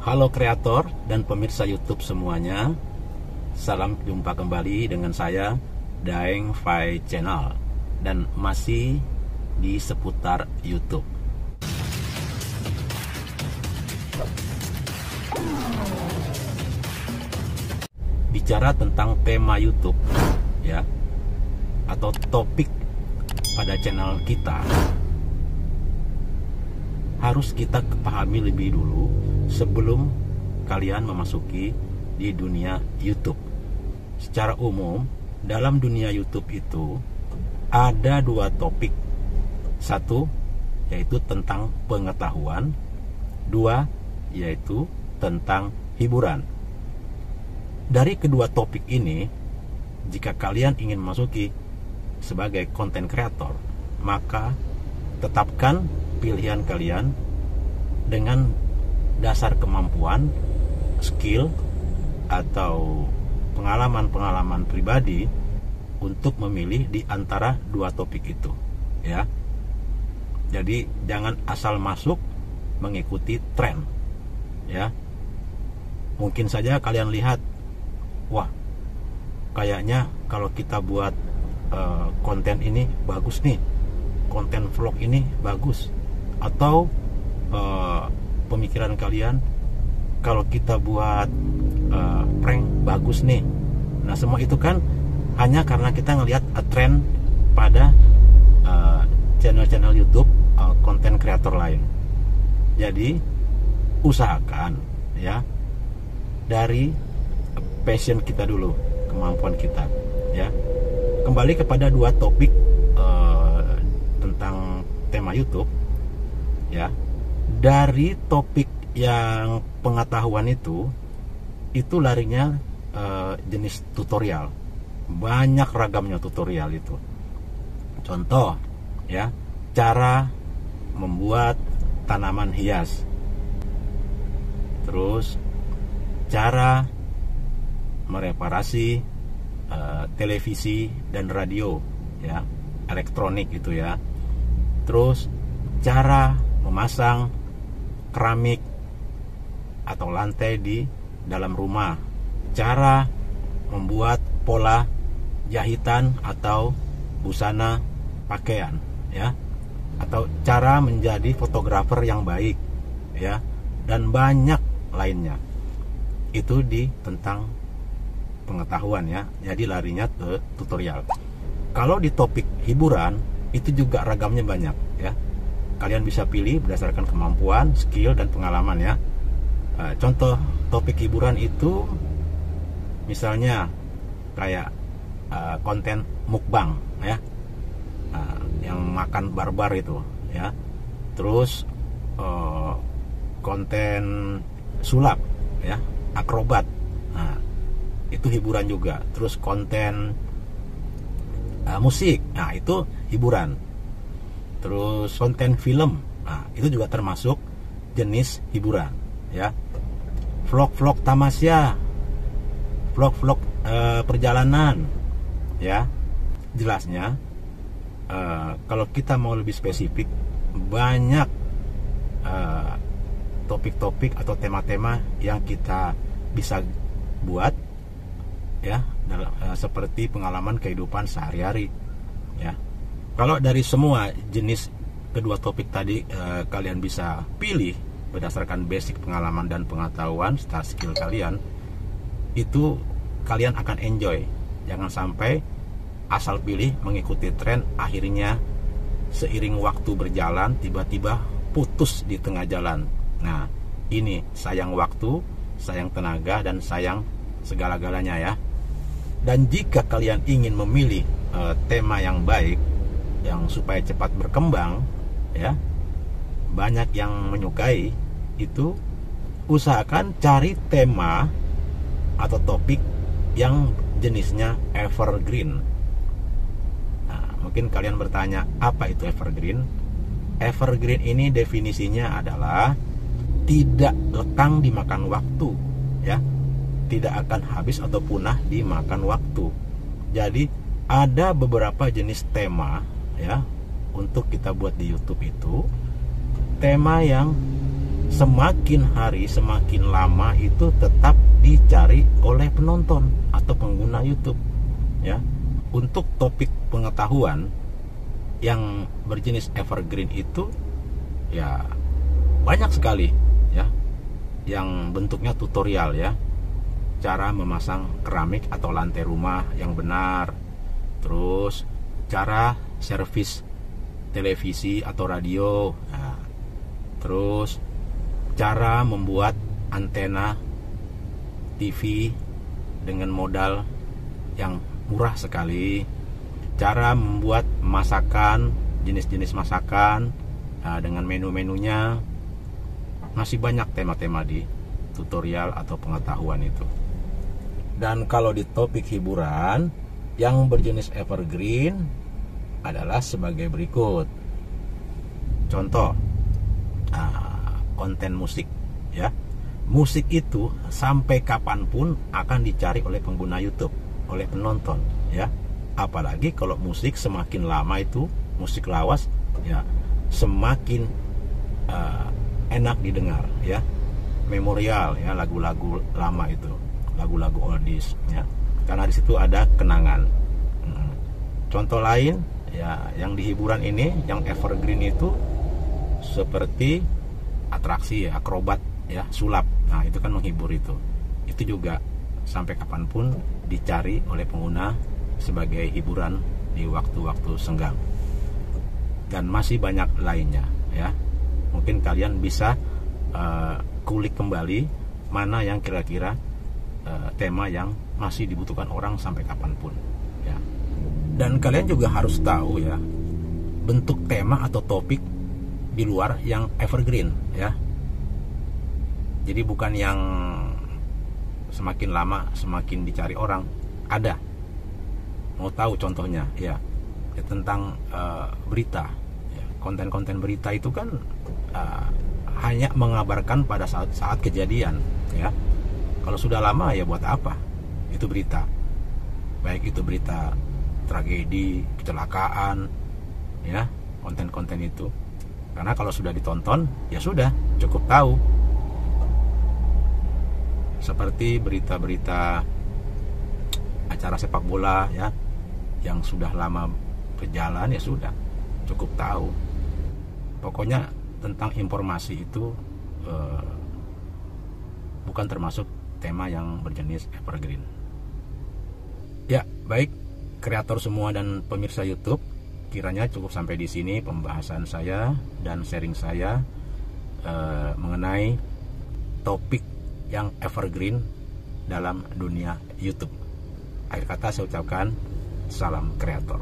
Halo kreator dan pemirsa YouTube semuanya. Salam jumpa kembali dengan saya Daeng Fai Channel dan masih di seputar YouTube. Bicara tentang tema YouTube ya, atau topik pada channel kita, harus kita pahami lebih dulu sebelum kalian memasuki di dunia YouTube. Secara umum, dalam dunia YouTube itu ada dua topik. Satu, yaitu tentang pengetahuan. Dua, yaitu tentang hiburan. Dari kedua topik ini, jika kalian ingin memasuki sebagai konten kreator, maka tetapkan pilihan kalian dengan dasar kemampuan, skill, atau pengalaman-pengalaman pribadi untuk memilih di antara dua topik itu, ya. Jadi jangan asal masuk mengikuti tren, ya. Mungkin saja kalian lihat, wah, kayaknya kalau kita buat konten ini bagus nih, konten vlog ini bagus, atau pemikiran kalian kalau kita buat prank bagus nih. Nah, semua itu kan hanya karena kita ngelihat tren pada channel-channel YouTube konten kreator lain. Jadi usahakan ya dari passion kita dulu, kemampuan kita, ya. Kembali kepada dua topik tentang tema YouTube, ya. Dari topik yang pengetahuan itu larinya jenis tutorial. Banyak ragamnya tutorial itu. Contoh, ya, cara membuat tanaman hias. Terus cara mereparasi televisi dan radio, ya, elektronik itu, ya. Terus cara memasang keramik atau lantai di dalam rumah, cara membuat pola jahitan atau busana pakaian, ya, atau cara menjadi fotografer yang baik, ya, dan banyak lainnya. Itu di tentang pengetahuan, ya. Jadi larinya ke tutorial. Kalau di topik hiburan itu juga ragamnya banyak, ya. Kalian bisa pilih berdasarkan kemampuan, skill, dan pengalaman, ya. Contoh topik hiburan itu misalnya kayak konten mukbang, ya, yang makan barbar itu, ya. Terus konten sulap, ya, akrobat, nah, itu hiburan juga. Terus konten musik, nah, itu hiburan. Terus konten film, nah, itu juga termasuk jenis hiburan, ya. Vlog-vlog tamasya, vlog-vlog perjalanan, ya. Jelasnya kalau kita mau lebih spesifik, banyak topik-topik atau tema-tema yang kita bisa buat, ya, seperti pengalaman kehidupan sehari-hari, ya. Kalau dari semua jenis kedua topik tadi kalian bisa pilih berdasarkan basic pengalaman dan pengetahuan serta skill kalian, itu kalian akan enjoy. Jangan sampai asal pilih mengikuti tren, akhirnya seiring waktu berjalan tiba-tiba putus di tengah jalan. Nah, ini sayang waktu, sayang tenaga, dan sayang segala-galanya, ya. Dan jika kalian ingin memilih tema yang baik, yang supaya cepat berkembang, ya, banyak yang menyukai, itu usahakan cari tema atau topik yang jenisnya evergreen. Nah, mungkin kalian bertanya, apa itu evergreen? Evergreen ini definisinya adalah tidak lekang dimakan waktu, ya, tidak akan habis atau punah dimakan waktu. Jadi ada beberapa jenis tema, ya, untuk kita buat di YouTube itu tema yang semakin hari semakin lama itu tetap dicari oleh penonton atau pengguna YouTube ya. Untuk topik pengetahuan yang berjenis evergreen itu ya banyak sekali ya, yang bentuknya tutorial ya, cara memasang keramik atau lantai rumah yang benar, terus cara servis televisi atau radio, nah, terus cara membuat antena TV dengan modal yang murah sekali, cara membuat masakan, jenis-jenis masakan dengan menu-menunya. Masih banyak tema-tema di tutorial atau pengetahuan itu. Dan kalau di topik hiburan yang berjenis evergreen adalah sebagai berikut. Contoh, konten musik ya. Musik itu sampai kapanpun akan dicari oleh pengguna YouTube, oleh penonton ya. Apalagi kalau musik semakin lama itu, musik lawas ya, semakin enak didengar ya, memorial ya, lagu-lagu lama itu, lagu-lagu oldies ya, karena di situ ada kenangan. Contoh lain ya, yang di hiburan ini, yang evergreen itu seperti atraksi ya, akrobat ya, sulap. Nah itu kan menghibur itu juga sampai kapanpun dicari oleh pengguna sebagai hiburan di waktu-waktu senggang. Dan masih banyak lainnya ya. Mungkin kalian bisa kulik kembali mana yang kira-kira tema yang masih dibutuhkan orang sampai kapanpun ya. Dan kalian juga harus tahu ya, bentuk tema atau topik di luar yang evergreen ya. Jadi bukan yang semakin lama semakin dicari orang. Ada, mau tahu contohnya ya, tentang berita ya. Konten-konten berita itu kan hanya mengabarkan pada saat kejadian ya. Kalau sudah lama ya buat apa itu berita, baik itu berita tragedi, kecelakaan ya, konten-konten itu. Karena kalau sudah ditonton ya sudah cukup tahu. Seperti berita-berita acara sepak bola ya, yang sudah lama berjalan ya sudah cukup tahu. Pokoknya tentang informasi itu bukan termasuk tema yang berjenis evergreen. Ya, baik kreator semua dan pemirsa YouTube, kiranya cukup sampai di sini pembahasan saya dan sharing saya mengenai topik yang evergreen dalam dunia YouTube. Akhir kata saya ucapkan salam kreator.